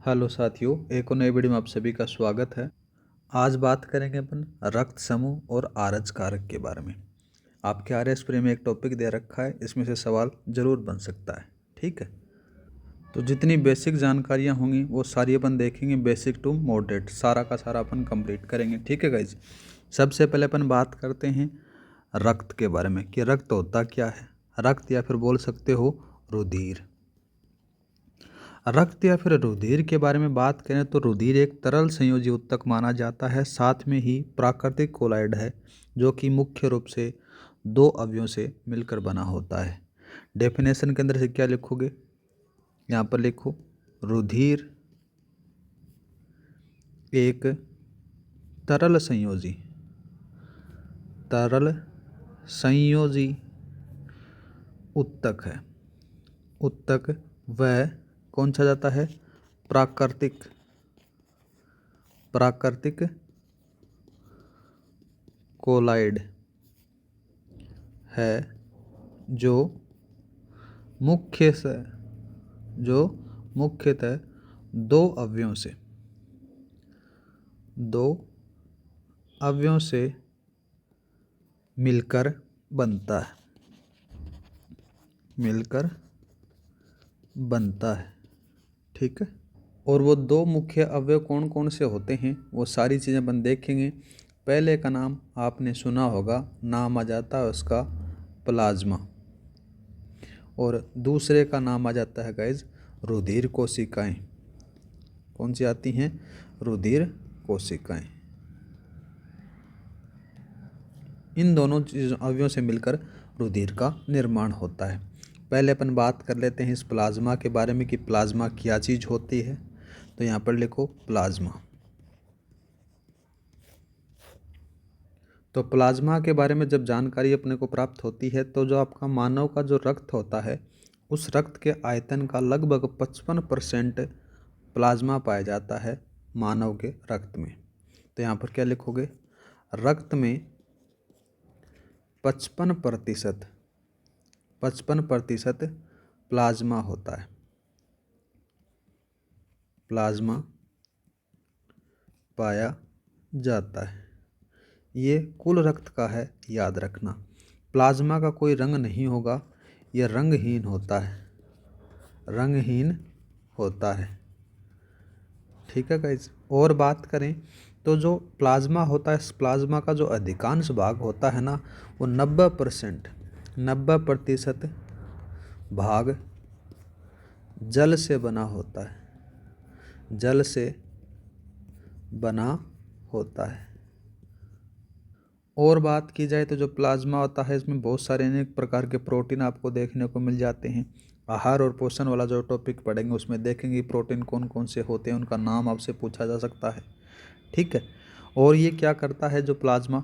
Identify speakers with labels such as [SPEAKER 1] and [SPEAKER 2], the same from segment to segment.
[SPEAKER 1] Hello साथियों, एक और नई वीडियो में आप सभी का स्वागत है। आज बात करेंगे अपन रक्त समूह और आरएच कारक के बारे में। आपके आरएस प्री में एक टॉपिक दे रखा है, इसमें से सवाल जरूर बन सकता है। ठीक है, तो जितनी बेसिक जानकारियां होंगी वो सारी अपन देखेंगे, बेसिक टू मॉडरेट सारा का सारा अपन कंप्लीट करेंगे। ठीक है गाइज, सबसे पहले अपन बात करते हैं रक्त के बारे में कि रक्त होता क्या है। रक्त या फिर बोल सकते हो रुधिर। रक्त या फिर रुधिर के बारे में बात करें तो रुधिर एक तरल संयोजी ऊतक माना जाता है, साथ में ही प्राकृतिक कोलाइड है जो कि मुख्य रूप से दो अवयवों से मिलकर बना होता है। डेफिनेशन के अंदर से क्या लिखोगे, यहाँ पर लिखो रुधिर एक तरल संयोजी ऊतक है। ऊतक वह कौन सा जाता है, प्राकृतिक कोलाइड है जो मुख्यतः दो अवयवों से मिलकर बनता है। ठीक है, और वो दो मुख्य अवयव कौन कौन से होते हैं वो सारी चीज़ें अपन देखेंगे। पहले का नाम आपने सुना होगा, नाम आ जाता है उसका प्लाज्मा, और दूसरे का नाम आ जाता है गाइज रुधिर कोशिकाएं। कौन सी आती हैं, रुधिर कोशिकाएं। इन दोनों अवयवों से मिलकर रुधिर का निर्माण होता है। पहले अपन बात कर लेते हैं इस प्लाज्मा के बारे में कि प्लाज्मा क्या चीज़ होती है। तो यहाँ पर लिखो प्लाज्मा। तो प्लाज्मा के बारे में जब जानकारी अपने को प्राप्त होती है तो जो आपका मानव का जो रक्त होता है उस रक्त के आयतन का लगभग 55% प्लाज्मा पाया जाता है मानव के रक्त में। तो यहाँ पर क्या लिखोगे, रक्त में 55% प्लाज्मा होता है। प्लाज्मा पाया जाता है। ये कुल रक्त का है, याद रखना। प्लाज्मा का कोई रंग नहीं होगा, यह रंगहीन होता है। ठीक है गाइज, और बात करें तो जो प्लाज्मा होता है, इस प्लाज्मा का जो अधिकांश भाग होता है ना, वो 90% भाग जल से बना होता है। और बात की जाए तो जो प्लाज्मा होता है इसमें बहुत सारे अनेक प्रकार के प्रोटीन आपको देखने को मिल जाते हैं। आहार और पोषण वाला जो टॉपिक पढ़ेंगे उसमें देखेंगे प्रोटीन कौन कौन से होते हैं, उनका नाम आपसे पूछा जा सकता है। ठीक है, और ये क्या करता है जो प्लाज्मा,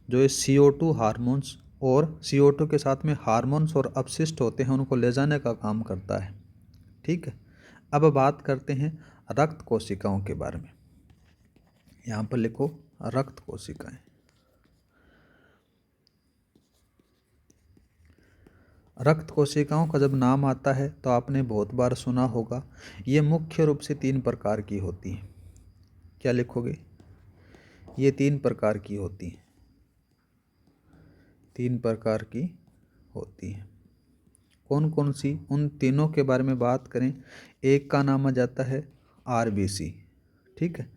[SPEAKER 1] जो ये CO2 हार्मोन्स और CO2 के साथ में हार्मोन्स और अपशिष्ट होते हैं उनको ले जाने का काम करता है। ठीक है, अब बात करते हैं रक्त कोशिकाओं के बारे में। यहाँ पर लिखो रक्त कोशिकाएं। रक्त कोशिकाओं का जब नाम आता है तो आपने बहुत बार सुना होगा, ये मुख्य रूप से 3 प्रकार की होती हैं। क्या लिखोगे, ये 3 प्रकार की होती हैं। 3 प्रकार की होती हैं। कौन कौन सी, उन तीनों के बारे में बात करें। एक का नाम आ जाता है RBC। ठीक है,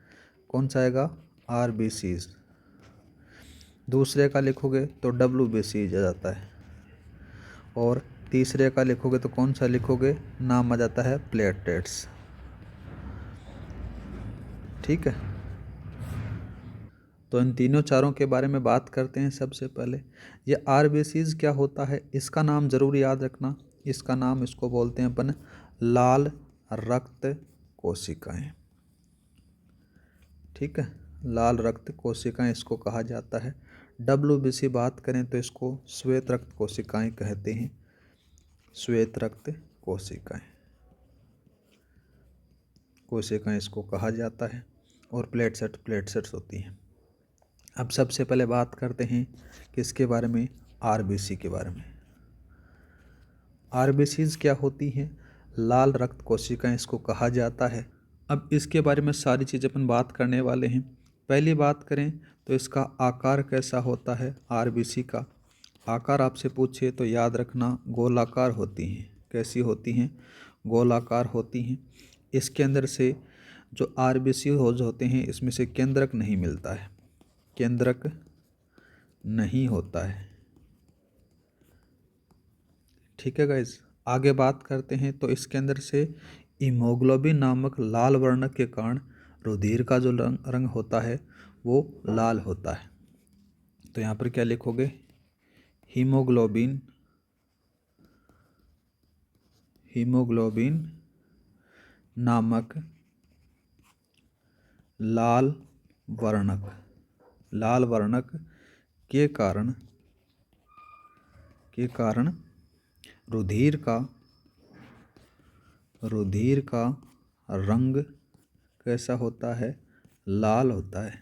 [SPEAKER 1] कौन सा आएगा, RBCs। दूसरे का लिखोगे तो WBC आ जाता है, और तीसरे का लिखोगे तो कौन सा लिखोगे, नाम आ जाता है प्लेटलेट्स। ठीक है, तो इन तीनों चारों के बारे में बात करते हैं। सबसे पहले ये RBCs क्या होता है, इसका नाम जरूर याद रखना। इसका नाम, इसको बोलते हैं अपन लाल रक्त कोशिकाएं। ठीक है, लाल रक्त कोशिकाएं इसको कहा जाता है। WBC बात करें तो इसको श्वेत रक्त कोशिकाएं कहते हैं। श्वेत रक्त कोशिकाएं इसको कहा जाता है, और प्लेटसेट्स होती हैं। अब सबसे पहले बात करते हैं किसके बारे में, RBC के बारे में। RBCs क्या होती हैं, लाल रक्त कोशिकाएं इसको कहा जाता है। अब इसके बारे में सारी चीज़ें अपन बात करने वाले हैं। पहली बात करें तो इसका आकार कैसा होता है। आरबीसी का आकार आपसे पूछे तो याद रखना गोलाकार होती हैं। कैसी होती हैं? गोलाकार होती हैं। इसके अंदर से जो आरबीसी होते हैं इसमें से केंद्रक नहीं मिलता है, केंद्रक नहीं होता है। ठीक है गाइज, आगे बात करते हैं तो इसके अंदर से हीमोग्लोबिन नामक लाल वर्ण के कारण रुधिर का जो रंग होता है वो लाल होता है। तो यहाँ पर क्या लिखोगे? हीमोग्लोबिन, हीमोग्लोबिन नामक लाल वर्णक, लाल वर्णक के कारण रुधिर का रंग कैसा होता है? लाल होता है।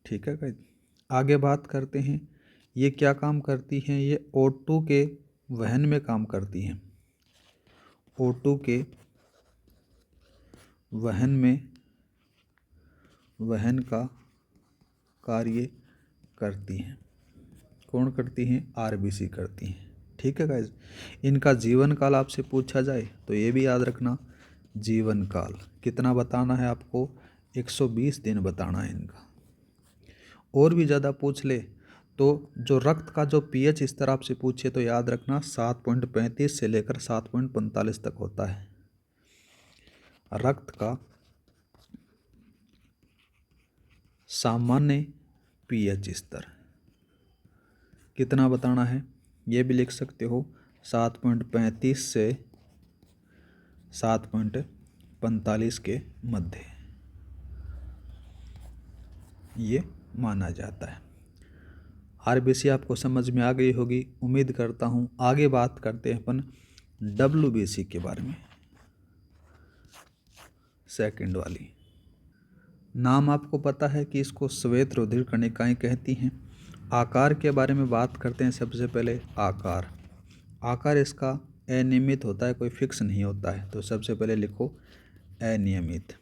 [SPEAKER 1] ठीक है गाइस, आगे बात करते हैं। ये क्या काम करती हैं? ये O2 के वहन में काम करती हैं। O2 के वहन का कार्य करती हैं। कौन करती हैं? आरबीसी करती हैं। ठीक है गाइज, इनका जीवन काल आपसे पूछा जाए तो ये भी याद रखना, जीवन काल कितना बताना है आपको? 120 दिन बताना है इनका। और भी ज़्यादा पूछ ले तो जो रक्त का जो पीएच स्तर आपसे पूछे तो याद रखना 7.35 से लेकर 7.45 तक होता है। रक्त का सामान्य पीएच स्तर कितना बताना है? ये भी लिख सकते हो 7.35 से 7.45 के मध्य ये माना जाता है। आरबीसी आपको समझ में आ गई होगी, उम्मीद करता हूँ। आगे बात करते हैं अपन डब्ल्यूबीसी के बारे में। सेकंड वाली नाम आपको पता है कि इसको श्वेत रुधिर कणिकाएं कहती हैं। आकार के बारे में बात करते हैं। सबसे पहले आकार इसका अनियमित होता है, कोई फिक्स नहीं होता है। तो सबसे पहले लिखो अनियमित,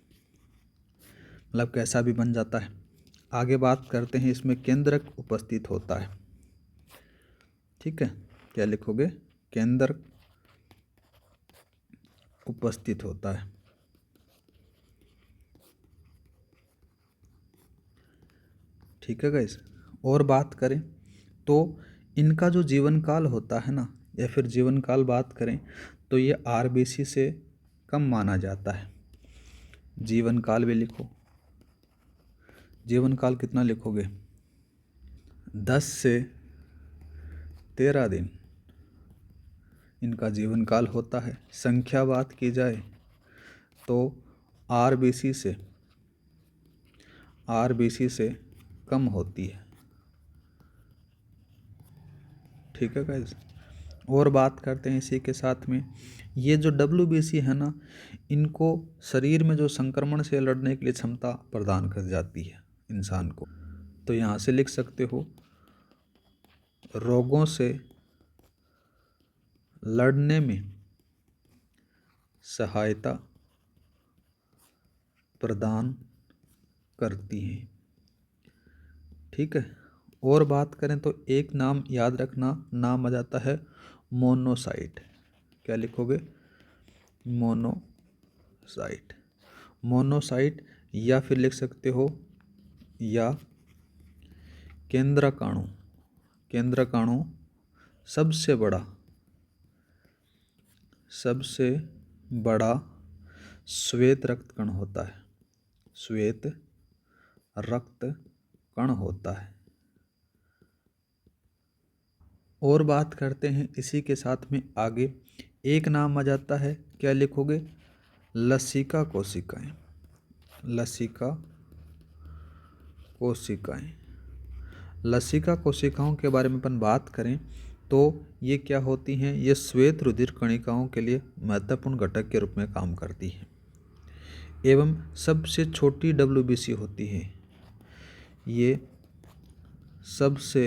[SPEAKER 1] मतलब कैसा भी बन जाता है। आगे बात करते हैं, इसमें केंद्रक उपस्थित होता है। ठीक है, क्या लिखोगे? केंद्रक उपस्थित होता है। ठीक है गाइस, और बात करें तो इनका जो जीवन काल होता है ना, या फिर जीवन काल बात करें तो ये आरबीसी से कम माना जाता है। जीवन काल भी लिखो। जीवन काल कितना लिखोगे? 10 से 13 दिन इनका जीवन काल होता है। संख्या बात की जाए तो आरबीसी से कम होती है। ठीक है गाइस, और बात करते हैं इसी के साथ में, ये जो डब्ल्यूबीसी है ना, इनको शरीर में जो संक्रमण से लड़ने के लिए क्षमता प्रदान कर जाती है इंसान को। तो यहाँ से लिख सकते हो रोगों से लड़ने में सहायता प्रदान करती हैं। ठीक है, और बात करें तो एक नाम याद रखना, नाम आ जाता है मोनोसाइट। क्या लिखोगे? मोनोसाइट या फिर लिख सकते हो या केंद्रकाणु। केंद्रकाणु सबसे बड़ा श्वेत रक्त कण होता है। श्वेत रक्त कण होता है। और बात करते हैं इसी के साथ में आगे, एक नाम आ जाता है। क्या लिखोगे? लसिका कोशिकाएं। लसिका कोशिकाएं। लसिका कोशिकाओं के बारे में अपन बात करें तो ये क्या होती हैं? ये श्वेत रुधिर कणिकाओं के लिए महत्वपूर्ण घटक के रूप में काम करती हैं एवं सबसे छोटी डब्ल्यूबीसी होती है। ये सबसे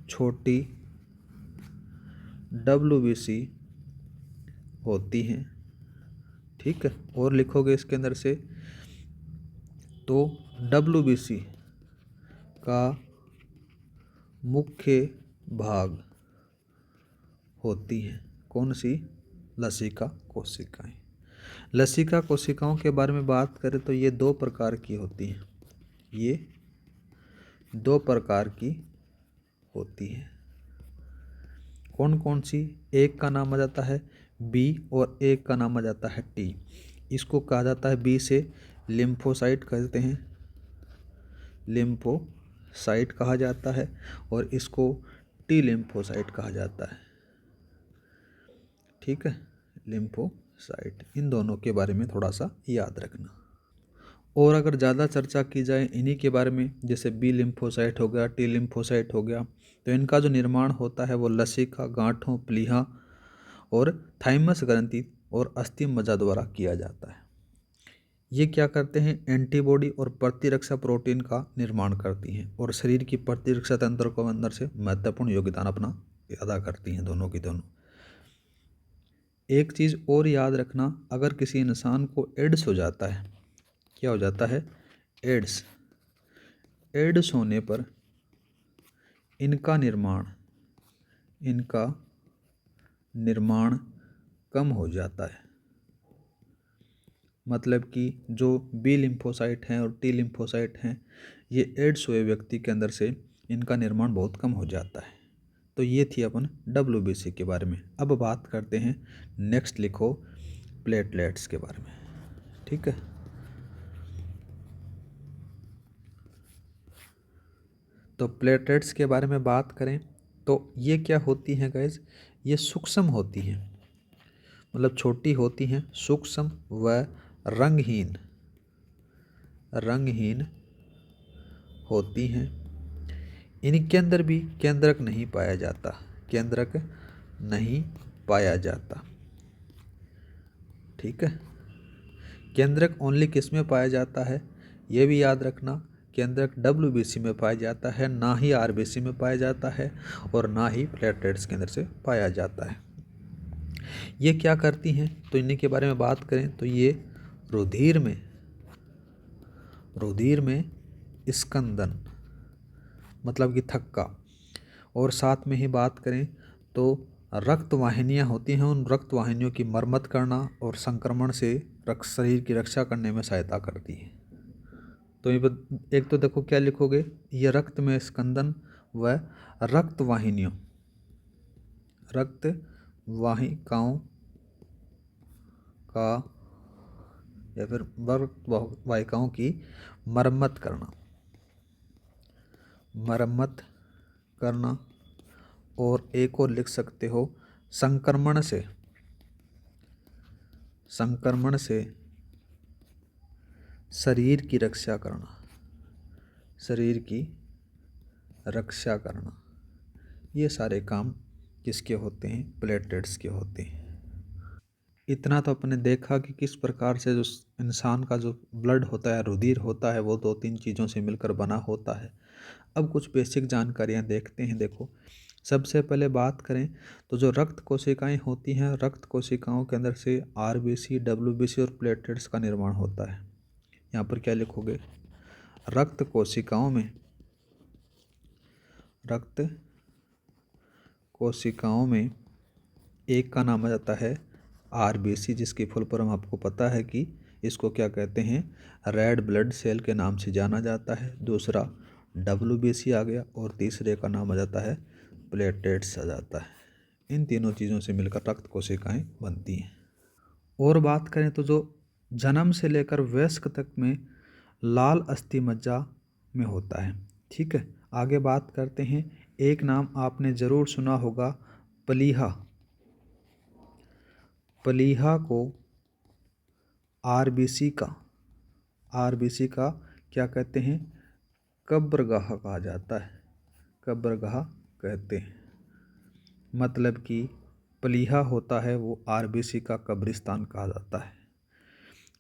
[SPEAKER 1] छोटी डब्ल्यूबीसी होती हैं ठीक है। और लिखोगे इसके अंदर से तो WBC का मुख्य भाग होती हैं कौन सी? लसिका कोशिकाएं। लसिका कोशिकाओं के बारे में बात करें तो ये दो प्रकार की होती हैं। ये दो प्रकार की होती हैं। कौन कौन सी? एक का नाम आ जाता है बी और एक का नाम आ जाता है टी। इसको कहा जाता है बी से लिम्फोसाइट कहते हैं, लिम्फोसाइट कहा जाता है, और इसको टी लिम्फोसाइट कहा जाता है। ठीक है, लिम्फोसाइट। इन दोनों के बारे में थोड़ा सा याद रखना। और अगर ज़्यादा चर्चा की जाए इन्हीं के बारे में, जैसे बी लिम्फोसाइट हो गया, टी लिम्फोसाइट हो गया, तो इनका जो निर्माण होता है वो लसिका, गांठों, प्लीहा और थाइमस ग्रंथि और अस्थि मज्जा द्वारा किया जाता है। ये क्या करते हैं? एंटीबॉडी और प्रतिरक्षा प्रोटीन का निर्माण करती हैं और शरीर की प्रतिरक्षा तंत्र को अंदर से महत्वपूर्ण योगदान अपना अदा करती हैं, दोनों की दोनों। एक चीज़ और याद रखना, अगर किसी इंसान को एड्स हो जाता है, क्या हो जाता है? एड्स। एड्स होने पर इनका निर्माण कम हो जाता है। मतलब कि जो बी लिम्फोसाइट हैं और टी लिम्फोसाइट हैं, ये एड्स हुए व्यक्ति के अंदर से इनका निर्माण बहुत कम हो जाता है। तो ये थी अपन WBC के बारे में। अब बात करते हैं, नेक्स्ट लिखो प्लेटलेट्स के बारे में। ठीक है, तो प्लेटलेट्स के बारे में बात करें तो ये क्या होती हैं गाइज? ये सूक्ष्म होती हैं, मतलब छोटी होती हैं, सूक्ष्म व रंगहीन होती हैं। इनके अंदर भी केंद्रक नहीं पाया जाता। ठीक है, केंद्रक ओनली किस में पाया जाता है? ये भी याद रखना, केंद्रक WBC में पाया जाता है, ना ही RBC में पाया जाता है और ना ही प्लेटलेट्स के अंदर से पाया जाता है। ये क्या करती हैं? तो इन्हीं के बारे में बात करें तो ये रुधिर में स्कंदन, मतलब कि थक्का, और साथ में ही बात करें तो रक्त वाहिनियाँ होती हैं, उन रक्त वाहिनियों की मरम्मत करना और संक्रमण से शरीर की रक्षा करने में सहायता करती है। तो एक तो देखो क्या लिखोगे, ये रक्त में स्कंदन व रक्त वाहिकाओं का या फिर रक्त वाहिकाओं की मरम्मत करना, और एक और लिख सकते हो संक्रमण से शरीर की रक्षा करना। ये सारे काम किसके होते हैं? प्लेटलेट्स के होते हैं। इतना तो अपने देखा कि किस प्रकार से जो इंसान का जो ब्लड होता है, रुधिर होता है, वो 2-3 चीज़ों से मिलकर बना होता है। अब कुछ बेसिक जानकारियाँ देखते हैं। देखो, सबसे पहले बात करें तो जो रक्त कोशिकाएं होती हैं, रक्त कोशिकाओं के अंदर से RBC, WBC और प्लेटलेट्स का निर्माण होता है। यहाँ पर क्या लिखोगे? रक्त कोशिकाओं में एक का नाम आ जाता है RBC, जिसकी फुल फॉर्म आपको पता है कि इसको क्या कहते हैं? रेड ब्लड सेल के नाम से जाना जाता है। दूसरा WBC आ गया और तीसरे का नाम आ जाता है प्लेटलेट्स आ जाता है। इन तीनों चीज़ों से मिलकर रक्त कोशिकाएं बनती हैं। और बात करें तो जो जन्म से लेकर वयस्क तक में लाल अस्थि मज्जा में होता है। ठीक है, आगे बात करते हैं। एक नाम आपने ज़रूर सुना होगा, प्लीहा। प्लीहा को RBC का क्या कहते हैं? कब्रगाह कहा जाता है। कब्रगाह कहते हैं, मतलब कि प्लीहा होता है वो RBC का कब्रिस्तान कहा जाता है।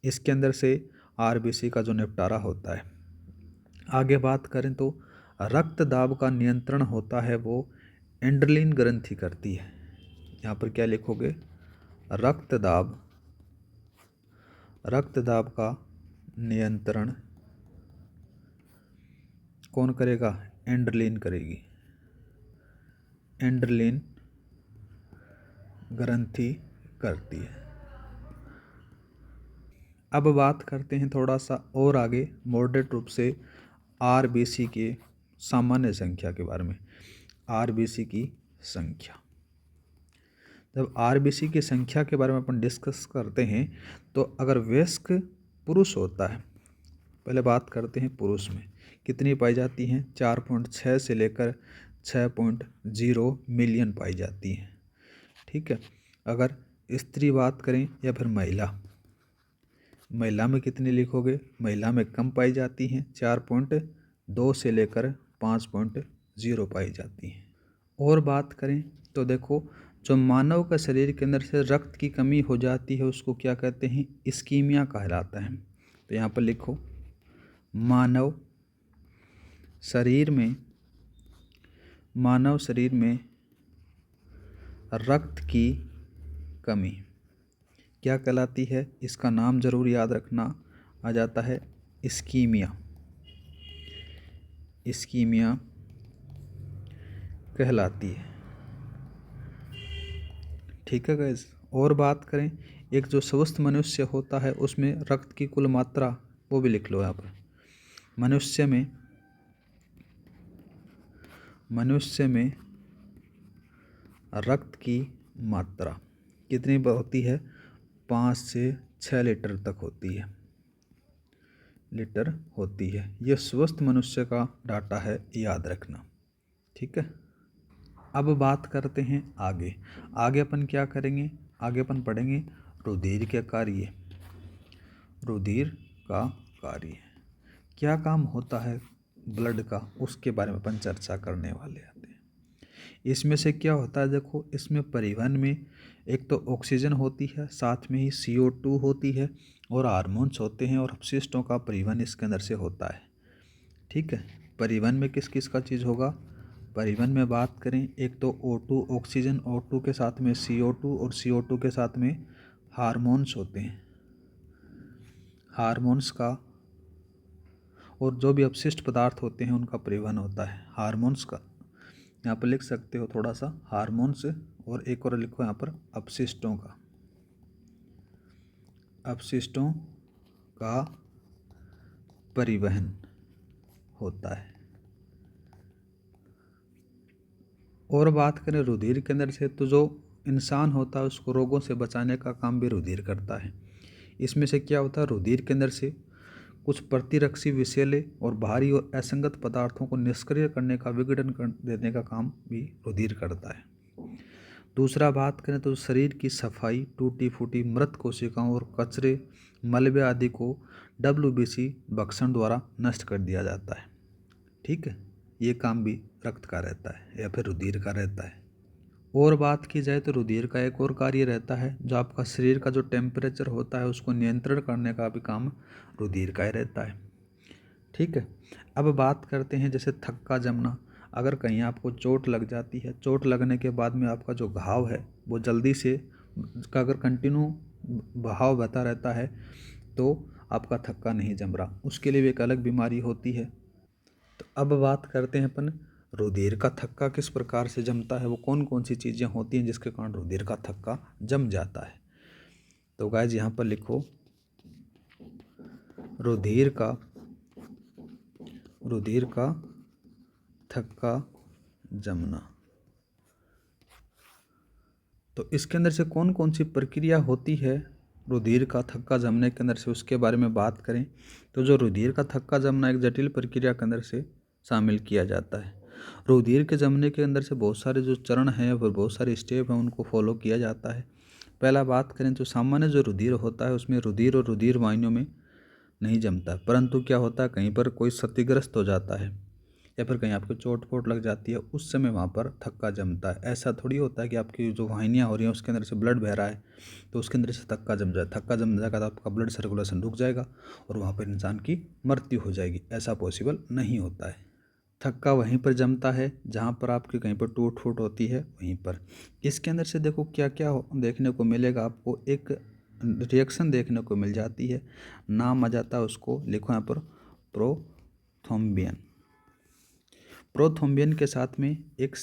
[SPEAKER 1] इसके अंदर से RBC का जो निपटारा होता है। आगे बात करें तो रक्त दाब का नियंत्रण होता है वो एंड्रेलिन ग्रंथि करती है। यहाँ पर क्या लिखोगे? रक्त दाब रक्त दाब का नियंत्रण कौन करेगा? एंड्रेलिन करेगी। एंड्रेलिन ग्रंथि करती है। अब बात करते हैं थोड़ा सा और आगे मॉडरेट रूप से आरबीसी के सामान्य संख्या के बारे में। आरबीसी की संख्या, जब आरबीसी की संख्या के बारे में अपन डिस्कस करते हैं तो अगर वयस्क पुरुष होता है, पहले बात करते हैं पुरुष में कितनी पाई जाती हैं? 4.6 से लेकर 6.0 मिलियन पाई जाती हैं। ठीक है। अगर स्त्री बात करें या फिर महिला में कितनी लिखोगे? महिला में कम पाई जाती हैं, 4.2 से लेकर 5.0 पाई जाती हैं। और बात करें तो देखो, जो मानव का शरीर के अंदर से रक्त की कमी हो जाती है उसको क्या कहते हैं? इस्कीमिया कहलाता है। तो यहाँ पर लिखो, मानव शरीर में रक्त की कमी क्या कहलाती है? इसका नाम जरूर याद रखना आ जाता है, इस्कीमिया। इस्कीमिया कहलाती है। ठीक है गाइस। और बात करें, एक जो स्वस्थ मनुष्य होता है उसमें रक्त की कुल मात्रा वो भी लिख लो यहाँ पर। मनुष्य में रक्त की मात्रा कितनी होती है? 5 से 6 लीटर तक होती है। यह स्वस्थ मनुष्य का डाटा है, याद रखना। ठीक है। अब बात करते हैं आगे अपन क्या करेंगे? आगे अपन पढ़ेंगे रुधिर के कार्य। रुधिर का कार्य क्या काम होता है ब्लड का, उसके बारे में अपन चर्चा करने वाले आते हैं। इसमें से क्या होता है? देखो, इसमें परिवहन में एक तो ऑक्सीजन होती है, साथ में ही CO2 होती है और हार्मोन्स होते हैं, और अपशिष्टों का परिवहन इसके अंदर से होता है। ठीक है। परिवहन में किस किस का चीज़ होगा? परिवहन में बात करें, एक तो O2 ऑक्सीजन, O2 के साथ में CO2 और CO2 के साथ में हार्मोन्स होते हैं। हार्मोन्स का और जो भी अपशिष्ट पदार्थ होते हैं उनका परिवहन होता है। हार्मोन्स का यहाँ पर लिख सकते हो थोड़ा सा, हार्मोन्स, और एक और लिखो यहाँ पर अपशिष्टों का परिवहन होता है। और बात करें रुधिर के अंदर से, तो जो इंसान होता है उसको रोगों से बचाने का काम भी रुधिर करता है। इसमें से क्या होता है? रुधिर के अंदर से कुछ प्रतिरक्षी विषैले और भारी और असंगत पदार्थों को निष्क्रिय करने का, विघटन कर देने का काम भी रुधिर करता है। दूसरा बात करें तो शरीर की सफाई, टूटी फूटी मृत कोशिकाओं और कचरे, मलबे आदि को WBC भक्षण द्वारा नष्ट कर दिया जाता है। ठीक है। ये काम भी रक्त का रहता है या फिर रुधिर का रहता है। और बात की जाए तो रुधिर का एक और कार्य रहता है, जो आपका शरीर का जो टेम्परेचर होता है उसको नियंत्रण करने का भी काम रुधिर का ही रहता है। ठीक है। अब बात करते हैं जैसे थक्का जमना। अगर कहीं आपको चोट लग जाती है, चोट लगने के बाद में आपका जो घाव है वो जल्दी से का अगर कंटिन्यू बहाव बहता रहता है तो आपका थक्का नहीं जम रहा, उसके लिए भी एक अलग बीमारी होती है। तो अब बात करते हैं अपन रुधिर का थक्का किस प्रकार से जमता है, वो कौन कौन सी चीज़ें होती हैं जिसके कारण रुधिर का थक्का जम जाता है। तो गाइस यहाँ पर लिखो, रुधिर का थक्का जमना। तो इसके अंदर से कौन कौन सी प्रक्रिया होती है रुधिर का थक्का जमने के अंदर से, उसके बारे में बात करें तो जो रुधिर का थक्का जमना एक जटिल प्रक्रिया के अंदर से शामिल किया जाता है। रुधिर के जमने के अंदर से बहुत सारे जो चरण हैं और बहुत सारे स्टेप हैं उनको फॉलो किया जाता है। पहला बात करें तो सामान्य जो रुधिर होता है उसमें रुधिर और रुधिर वाहिनियों में नहीं जमता, परंतु क्या होता है कहीं पर कोई क्षतिग्रस्त हो जाता है या फिर कहीं आपको चोट फोट लग जाती है, उस समय वहाँ पर थक्का जमता है। ऐसा थोड़ी होता है कि आपकी जो वाहिनियाँ हो रही हैं उसके अंदर से ब्लड बह रहा है तो उसके अंदर से थक्का जम जाए। थक्का जम जाएगा तो आपका ब्लड सर्कुलेशन रुक जाएगा और वहाँ पर इंसान की मृत्यु हो जाएगी। ऐसा पॉसिबल नहीं होता है। थक्का वहीं पर जमता है जहाँ पर आपकी कहीं पर टूट फूट होती है, वहीं पर। इसके अंदर से देखो क्या क्या देखने को मिलेगा आपको। एक रिएक्शन देखने को मिल जाती है। नाम आ जाता है उसको, लिखो यहाँ पर प्रोथ्रोम्बियन। प्रोथ्रोम्बियन के साथ में एक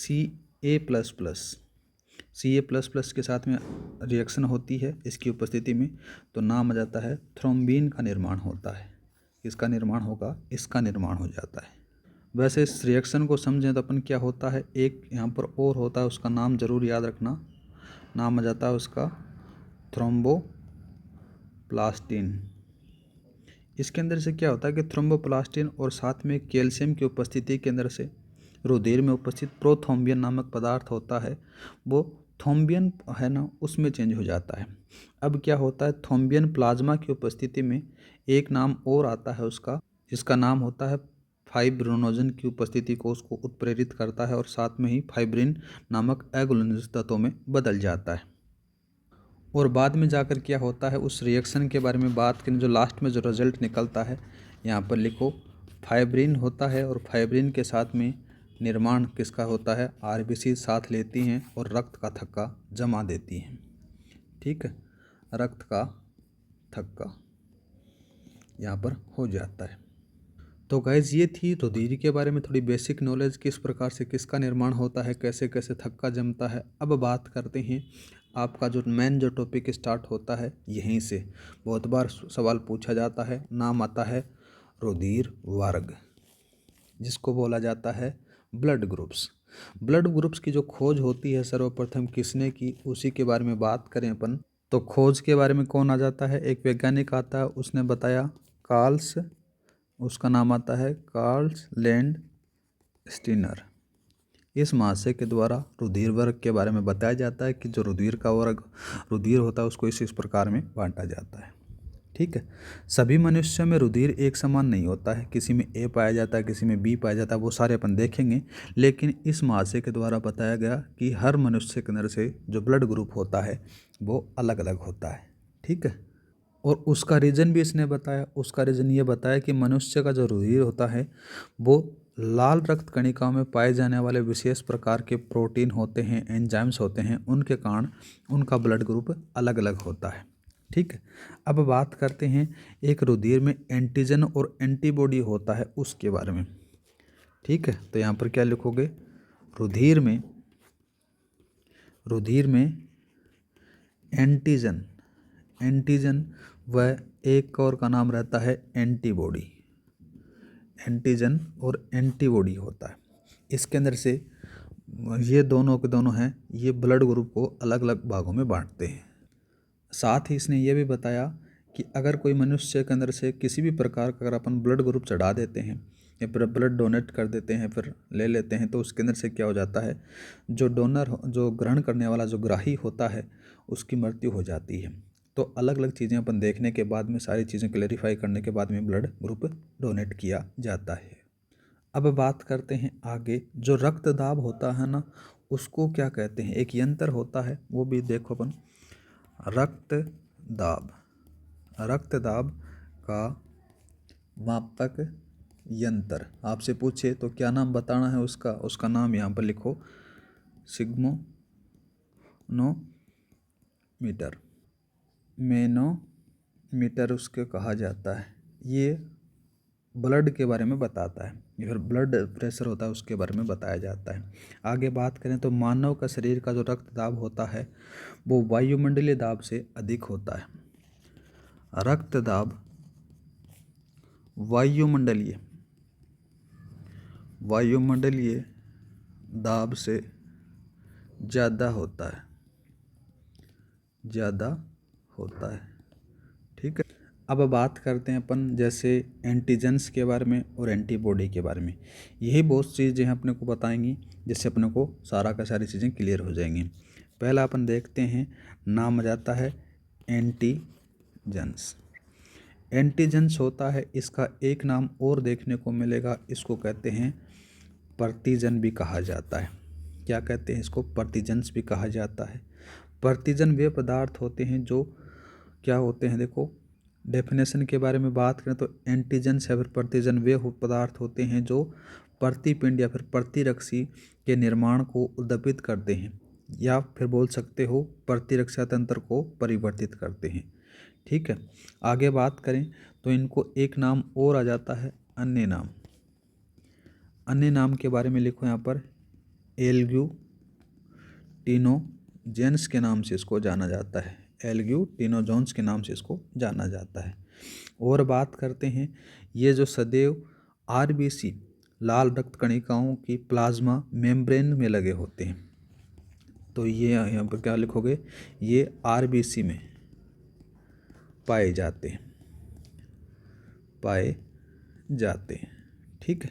[SPEAKER 1] Ca++ के साथ में रिएक्शन होती है इसकी उपस्थिति में, तो नाम आ जाता है थ्रोम्बीन का निर्माण होता है। किसका निर्माण होगा? इसका निर्माण हो जाता है। वैसे इस रिएक्शन को समझें तो अपन क्या होता है, एक यहाँ पर और होता है, उसका नाम जरूर याद रखना। नाम आ जाता है उसका थ्रोम्बोप्लास्टिन। इसके अंदर से क्या होता है कि थ्रोम्बोप्लास्टिन और साथ में कैल्शियम की उपस्थिति के अंदर से रुधिर में उपस्थित प्रोथ्रोम्बियन नामक पदार्थ होता है, वो थ्रोम्बियन है ना, उसमें चेंज हो जाता है। अब क्या होता है, थ्रोम्बियन प्लाज्मा की उपस्थिति में एक नाम और आता है उसका, जिसका नाम होता है फाइब्रिनोजन की उपस्थिति को उसको उत्प्रेरित करता है और साथ में ही फाइब्रिन नामक एग्लूसिन तत्वों में बदल जाता है। और बाद में जाकर क्या होता है, उस रिएक्शन के बारे में बात करें, जो लास्ट में जो रिजल्ट निकलता है यहाँ पर लिखो फाइब्रिन होता है, और फाइब्रिन के साथ में निर्माण किसका होता है, आरबीसी साथ लेती हैं और रक्त का थक्का जमा देती हैं। ठीक है, रक्त का थक्का यहाँ पर हो जाता है। तो गाइज ये थी रुधिर के बारे में थोड़ी बेसिक नॉलेज, किस प्रकार से किसका निर्माण होता है, कैसे कैसे थक्का जमता है। अब बात करते हैं आपका जो मेन जो टॉपिक स्टार्ट होता है यहीं से। बहुत बार सवाल पूछा जाता है, नाम आता है रुधिर वर्ग, जिसको बोला जाता है ब्लड ग्रुप्स। ब्लड ग्रुप्स की जो खोज होती है सर्वप्रथम किसने की, उसी के बारे में बात करें अपन, तो खोज के बारे में कौन आ जाता है, एक वैज्ञानिक आता है, उसने बताया कार्ल्स, उसका नाम आता है कार्ल्स लैंड स्टीनर। इस महाशय के द्वारा रुधिर वर्ग के बारे में बताया जाता है कि जो रुधिर का वर्ग रुधिर होता है उसको इस प्रकार में बांटा जाता है। ठीक है, सभी मनुष्यों में रुधिर एक समान नहीं होता है, किसी में ए पाया जाता है, किसी में बी पाया जाता है, वो सारे अपन देखेंगे। लेकिन इस महाशय के द्वारा बताया गया कि हर मनुष्य के अंदर से जो ब्लड ग्रुप होता है वो अलग अलग होता है। ठीक है, और उसका रीज़न भी इसने बताया। उसका रीज़न ये बताया कि मनुष्य का जो रुधिर होता है वो लाल रक्त कणिकाओं में पाए जाने वाले विशेष प्रकार के प्रोटीन होते हैं, एंजाइम्स होते हैं, उनके कारण उनका ब्लड ग्रुप अलग अलग होता है। ठीक है, अब बात करते हैं एक रुधिर में एंटीजन और एंटीबॉडी होता है उसके बारे में। ठीक है, तो यहाँ पर क्या लिखोगे, रुधिर में एंटीजन व एक और का नाम रहता है एंटीबॉडी। एंटीजन और एंटीबॉडी होता है, इसके अंदर से ये दोनों के दोनों हैं, ये ब्लड ग्रुप को अलग अलग भागों में बांटते हैं। साथ ही इसने ये भी बताया कि अगर कोई मनुष्य के अंदर से किसी भी प्रकार का अगर अपन ब्लड ग्रुप चढ़ा देते हैं या फिर ब्लड डोनेट कर देते हैं, फिर ले लेते हैं, तो उसके अंदर से क्या हो जाता है, जो डोनर जो ग्रहण करने वाला जो ग्राही होता है उसकी मृत्यु हो जाती है। तो अलग अलग चीज़ें अपन देखने के बाद में, सारी चीज़ें क्लेरिफाई करने के बाद में ब्लड ग्रुप डोनेट किया जाता है। अब बात करते हैं आगे, जो रक्तदाब होता है ना, उसको क्या कहते हैं, एक यंत्र होता है वो भी देखो अपन, रक्तदाब का मापक यंत्र। आपसे पूछे तो क्या नाम बताना है उसका, उसका नाम यहाँ पर लिखो सिग्मोनोमीटर। मैनोमीटर उसके कहा जाता है। ये ब्लड के बारे में बताता है, या फिर ब्लड प्रेशर होता है उसके बारे में बताया जाता है। आगे बात करें तो मानव का शरीर का जो रक्तदाब होता है वो वायुमंडलीय दाब से अधिक होता है। रक्तदाब वायुमंडलीय दाब से ज़्यादा होता है। ठीक है, अब बात करते हैं अपन जैसे एंटीजेंस के बारे में और एंटीबॉडी के बारे में। यही बहुत चीज़ें अपने को बताएंगी जिससे अपने को सारा का सारी चीज़ें क्लियर हो जाएंगी। पहला अपन देखते हैं, नाम आ जाता है एंटीजेंस। एंटीजेंस होता है, इसका एक नाम और देखने को मिलेगा, इसको कहते हैं प्रतिजन भी कहा जाता है। क्या कहते हैं इसको, प्रतिजन्स भी कहा जाता है। प्रतिजन वे पदार्थ होते हैं जो क्या होते हैं, देखो डेफिनेशन के बारे में बात करें तो एंटीजेंस या फिर प्रतिजन वे पदार्थ होते हैं जो प्रतिपिंड या फिर प्रतिरक्षी के निर्माण को उद्दीपित करते हैं। या फिर बोल सकते हो प्रतिरक्षा तंत्र को परिवर्तित करते हैं। ठीक है, आगे बात करें तो इनको एक नाम और आ जाता है अन्य नाम। अन्य नाम के बारे में लिखो यहाँ पर एल्ग्यूटिनोजेंस के नाम से इसको जाना जाता है। एल्ग्यूटिनोजेंस के नाम से इसको जाना जाता है। और बात करते हैं ये जो सदैव आरबीसी लाल रक्त कणिकाओं की प्लाज्मा मेम्ब्रेन में लगे होते हैं, तो ये यहाँ पर क्या लिखोगे, ये आरबीसी में पाए जाते हैं, पाए जाते हैं। ठीक है,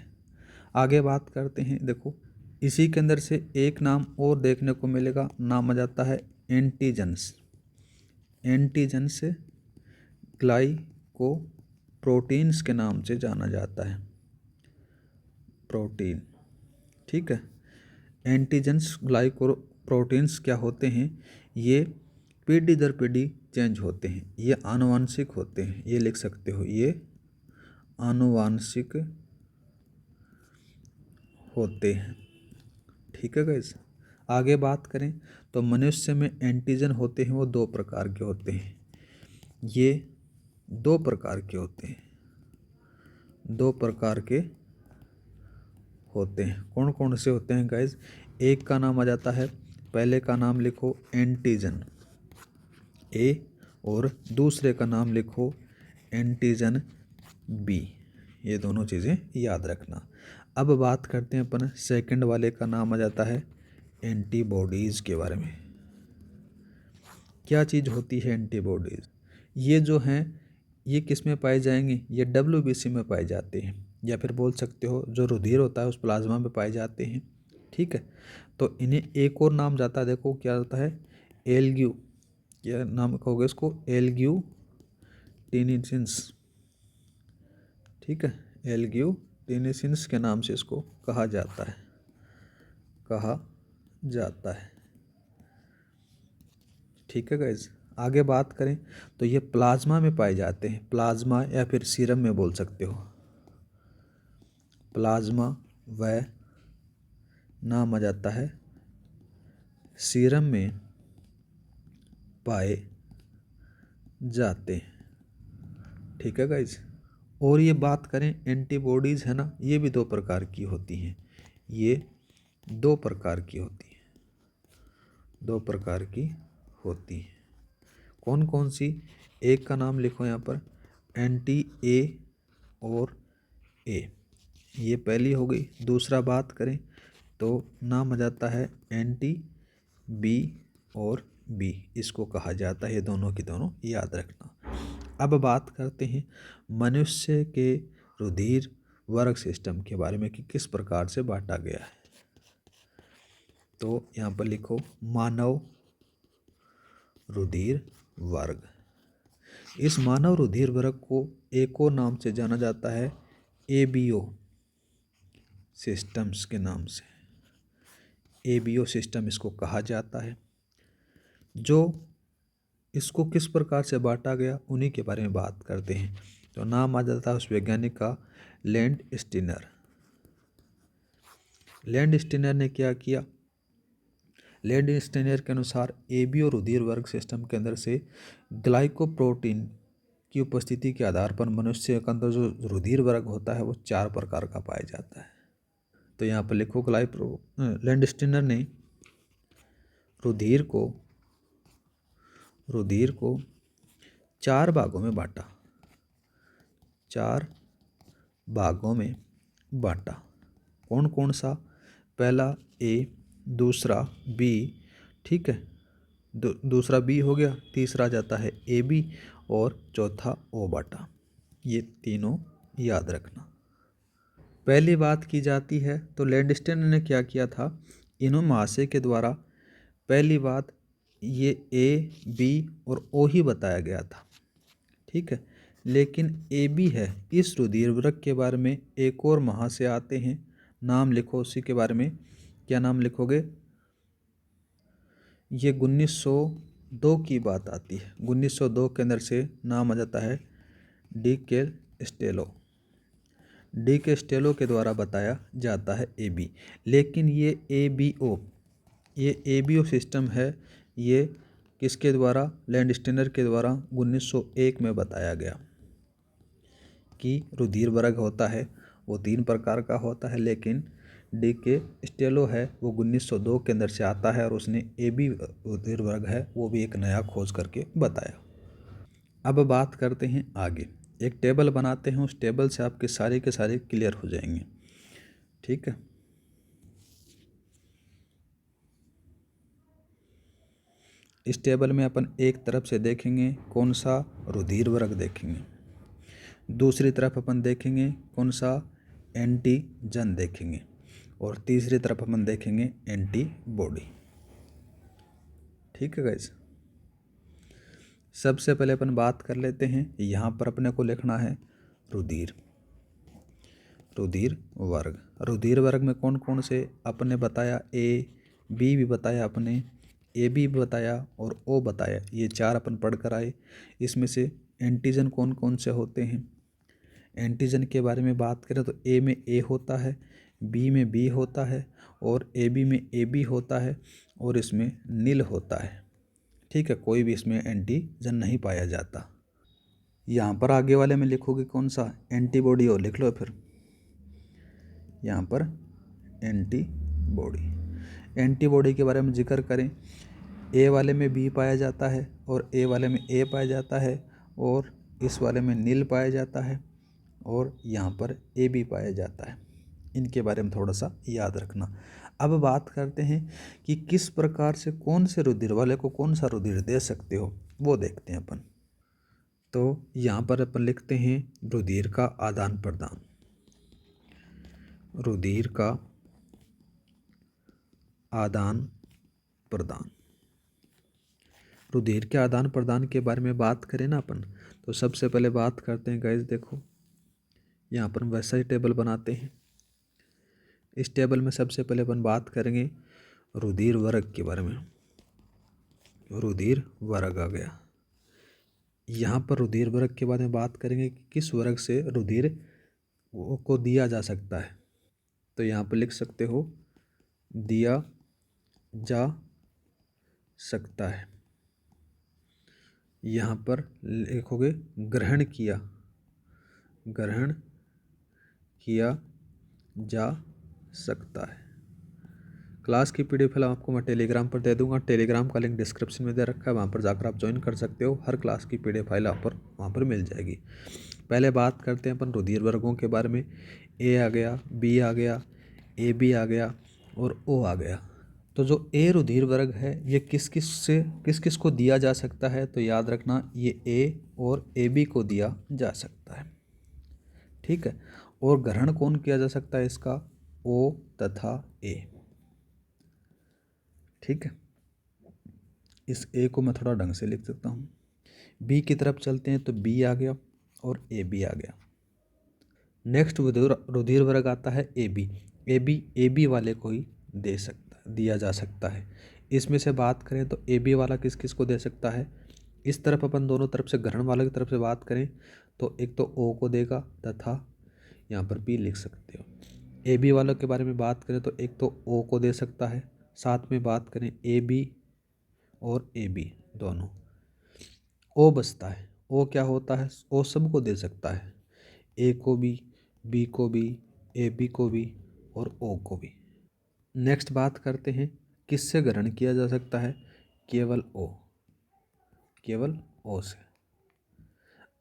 [SPEAKER 1] आगे बात करते हैं। देखो इसी के अंदर से एक नाम और देखने को मिलेगा, नाम आ जाता है एंटीजेंस। एंटीजेंस ग्लाइकोप्रोटीन्स के नाम से जाना जाता है, प्रोटीन। ठीक है, एंटीजेंस ग्लाइकोप्रोटीन्स क्या होते हैं, ये पीढ़ी दर पीढ़ी चेंज होते हैं, ये आनुवांशिक होते हैं, ये लिख सकते हो, ये आनुवांशिक होते हैं। ठीक है गाइस, आगे बात करें तो मनुष्य में एंटीजन होते हैं वो दो प्रकार के होते हैं, ये दो प्रकार के होते हैं, दो प्रकार के होते हैं। कौन कौन से होते हैं गाइस, एक का नाम आ जाता है, पहले का नाम लिखो एंटीजन ए और दूसरे का नाम लिखो एंटीजन बी, ये दोनों चीज़ें याद रखना। अब बात करते हैं अपन सेकंड वाले का, नाम आ जाता है एंटीबॉडीज़ के बारे में। क्या चीज़ होती है एंटीबॉडीज़, ये जो हैं ये किस में पाए जाएंगे, ये डब्ल्यूबीसी में पाए जाते हैं, या फिर बोल सकते हो जो रुधिर होता है उस प्लाज्मा में पाए जाते हैं। ठीक है, तो इन्हें एक और नाम जाता है, देखो क्या होता है, एल्ग्यू, क्या नाम कहोगे इसको, एल्ग्यूटिनिसिन्स। ठीक है, एल्ग्यूटिनिसिन्स के नाम से इसको कहा जाता है, कहा जाता है। ठीक है गाइज, आगे बात करें तो ये प्लाज्मा में पाए जाते हैं, प्लाज्मा या फिर सीरम में बोल सकते हो, प्लाज्मा व नाम आ जाता है सीरम में पाए जाते हैं। ठीक है गाइज, और ये बात करें एंटीबॉडीज़ है ना, ये भी दो प्रकार की होती हैं, ये दो प्रकार की होती हैं, दो प्रकार की होती हैं। कौन कौन सी, एक का नाम लिखो यहाँ पर एंटी ए और ए, ये पहली हो गई। दूसरा बात करें तो नाम आ जाता है एंटी बी और बी, इसको कहा जाता है, ये दोनों की दोनों याद रखना। अब बात करते हैं मनुष्य के रुधिर वर्ग सिस्टम के बारे में कि किस प्रकार से बांटा गया है। तो यहाँ पर लिखो मानव रुधिर वर्ग। इस मानव रुधिर वर्ग को एक और नाम से जाना जाता है एबीओ सिस्टम्स के नाम से, एबीओ सिस्टम इसको कहा जाता है। जो इसको किस प्रकार से बांटा गया उन्हीं के बारे में बात करते हैं। तो नाम आ जाता है उस वैज्ञानिक का लैंड स्टीनर। लैंड स्टीनर ने क्या किया, लैंड स्टीनर के अनुसार एबीओ रुधिर वर्ग सिस्टम के अंदर से ग्लाइकोप्रोटीन की उपस्थिति के आधार पर मनुष्य के अंदर जो रुधिर वर्ग होता है वो चार प्रकार का पाया जाता है। तो यहाँ पर लिखो लैंड स्टीनर ने रुधिर को चार भागों में बांटा, चार भागों में बांटा। कौन कौन सा, पहला ए, दूसरा बी, ठीक है, दूसरा बी हो गया, तीसरा जाता है ए बी और चौथा ओ बाटा, ये तीनों याद रखना। पहली बात की जाती है तो लैंडस्टेन ने क्या किया था, इन्हों महाशय के द्वारा पहली बात ये ए बी और ओ ही बताया गया था। ठीक है, लेकिन ए बी है, इस रुधिर वर्ग के बारे में एक और महाशय आते हैं, नाम लिखो उसी के बारे में, क्या नाम लिखोगे, ये 1902 की बात आती है। 1902 के अंदर से नाम आ जाता है डी के स्टेलो के द्वारा बताया जाता है ए बी। लेकिन ये ए बी ओ ये एबीओ सिस्टम है, ये किसके द्वारा, लैंडस्टेनर के द्वारा 1901 में बताया गया कि रुधिर वर्ग होता है वो 3 प्रकार का होता है, लेकिन डी के स्टेलो है वो 1902 के अंदर से आता है और उसने एबी रुधिर वर्ग है वो भी एक नया खोज करके बताया। अब बात करते हैं आगे, एक टेबल बनाते हैं, उस टेबल से आपके सारे के सारे क्लियर हो जाएंगे। ठीक है, इस टेबल में अपन एक तरफ से देखेंगे कौन सा रुधिर वर्ग देखेंगे, दूसरी तरफ अपन देखेंगे कौन सा एंटीजन देखेंगे, और तीसरी तरफ अपन देखेंगे एंटीबॉडी। ठीक है गाइस, सबसे पहले अपन बात कर लेते हैं, यहाँ पर अपने को लिखना है रुधिर वर्ग। रुधिर वर्ग में कौन कौन से अपने बताया, ए बी भी बताया अपने, ए बी भी बताया और ओ बताया, ये 4 अपन पढ़ कर आए। इसमें से एंटीजन कौन कौन से होते हैं, एंटीजन के बारे में बात करें तो ए में ए होता है, बी में बी होता है और ए बी में ए बी होता है और इसमें नील होता है। ठीक है, कोई भी इसमें एंटीजन नहीं पाया जाता। यहाँ पर आगे वाले में लिखोगे कौन सा, एंटीबॉडी, हो लिख लो फिर यहाँ पर एंटीबॉडी के बारे में जिक्र करें, ए वाले में बी पाया जाता है और ए वाले में ए पाया जाता है और इस वाले में नील पाया जाता है और यहाँ पर ए बी पाया जाता है। इनके बारे में थोड़ा सा याद रखना। अब बात करते हैं कि किस प्रकार से कौन से रुधिर वाले को कौन सा रुधिर दे सकते हो, वो देखते हैं अपन। तो यहाँ पर अपन लिखते हैं रुधिर का आदान प्रदान। रुधिर का आदान प्रदान, रुधिर के आदान प्रदान के बारे में बात करें ना अपन, तो सबसे पहले बात करते हैं गाइस, देखो यहाँ पर वैसा ही टेबल बनाते हैं। इस टेबल में सबसे पहले अपन बात करेंगे रुधिर वर्ग के बारे में। रुधिर वर्ग आ गया, यहाँ पर रुधिर वर्ग के बारे में बात करेंगे कि किस वर्ग से रुधिर को दिया जा सकता है। तो यहाँ पर लिख सकते हो दिया जा सकता है, यहाँ पर लिखोगे ग्रहण किया जा सकता है। क्लास की पीडीएफ फाइल आपको मैं टेलीग्राम पर दे दूंगा, टेलीग्राम का लिंक डिस्क्रिप्शन में दे रखा है, वहाँ पर जाकर आप ज्वाइन कर सकते हो। हर क्लास की पीडीएफ फाइल आप पर वहाँ पर मिल जाएगी। पहले बात करते हैं अपन रुधिर वर्गों के बारे में। ए आ गया, बी आ गया, ए बी आ गया और ओ आ गया। तो जो ए रुधिर वर्ग है ये किस किस को दिया जा सकता है, तो याद रखना ये ए और ए बी को दिया जा सकता है। ठीक है, और ग्रहण कौन किया जा सकता है इसका, ओ तथा ए। ठीक है, इस ए को मैं थोड़ा ढंग से लिख सकता हूँ। बी की तरफ चलते हैं तो बी आ गया और ए बी आ गया। नेक्स्ट रुधिर वर्ग आता है ए बी। ए बी वाले को ही दिया जा सकता है। इसमें से बात करें तो ए बी वाला किस किस को दे सकता है, इस तरफ अपन दोनों तरफ से ग्रहण वाले की तरफ से बात करें तो एक तो ओ को देगा तथा यहाँ पर बी लिख सकते हो। ए बी वालों के बारे में बात करें तो एक तो ओ को दे सकता है, साथ में बात करें ए बी और ए बी दोनों। ओ बचता है, ओ क्या होता है, ओ सबको दे सकता है, ए को भी, बी को भी, ए बी को भी और ओ को भी। नेक्स्ट बात करते हैं किससे ग्रहण किया जा सकता है, केवल ओ से।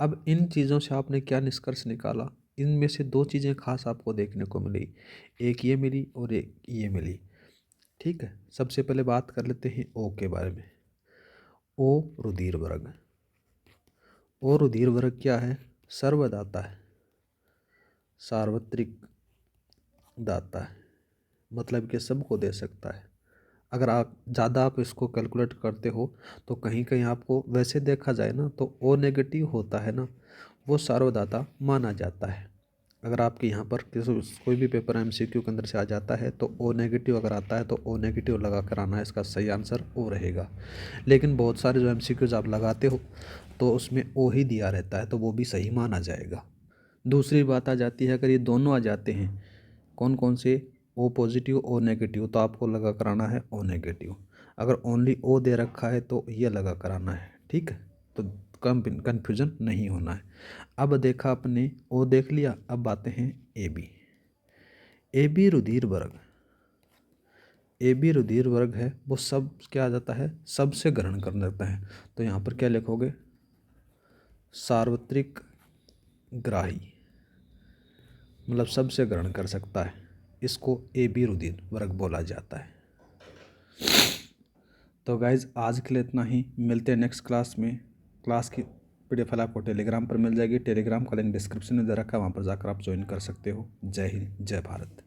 [SPEAKER 1] अब इन चीज़ों से आपने क्या निष्कर्ष निकाला, इनमें से 2 चीज़ें खास आपको देखने को मिली, एक ये मिली और एक ये मिली। ठीक है, सबसे पहले बात कर लेते हैं ओ के बारे में। ओ रुधिर वर्ग, ओ रुधिर वर्ग क्या है, सर्वदाता है, सार्वत्रिक दाता है, मतलब कि सबको दे सकता है। अगर आप इसको कैलकुलेट करते हो तो कहीं कहीं आपको वैसे देखा जाए ना तो ओ नेगेटिव होता है ना, वो सार्वदाता माना जाता है। अगर आपके यहाँ पर कोई भी पेपर एमसीक्यू के अंदर से आ जाता है तो ओ नेगेटिव अगर आता है तो ओ नेगेटिव लगा कर आना है, इसका सही आंसर ओ रहेगा। लेकिन बहुत सारे जो एमसीक्यूज आप लगाते हो तो उसमें ओ ही दिया रहता है तो वो भी सही माना जाएगा। दूसरी बात आ जाती है, अगर ये दोनों आ जाते हैं, कौन कौन से, ओ पॉजिटिव ओ नेगेटिव, तो आपको लगा कराना है ओ नेगेटिव। अगर ओनली ओ दे रखा है तो ये लगा कराना है, ठीक है। तो कन्फ्यूजन नहीं होना है। अब देखा अपने ओ देख लिया, अब आते हैं ए बी। ए बी रुधिर वर्ग, ए बी रुधिर वर्ग है वो सब क्या आ जाता है, सबसे ग्रहण कर लेता है। तो यहाँ पर क्या लिखोगे, सार्वत्रिक ग्राही, मतलब सबसे ग्रहण कर सकता है, इसको ए बी रुधिर वर्ग बोला जाता है। तो गाइज आज के लिए इतना ही, मिलते हैं नेक्स्ट क्लास में। क्लास की PDF फाइल आपको टेलीग्राम पर मिल जाएगी, टेलीग्राम का लिंक डिस्क्रिप्शन में दे रखा है, वहाँ पर जाकर आप ज्वाइन कर सकते हो। जय हिंद, जय भारत।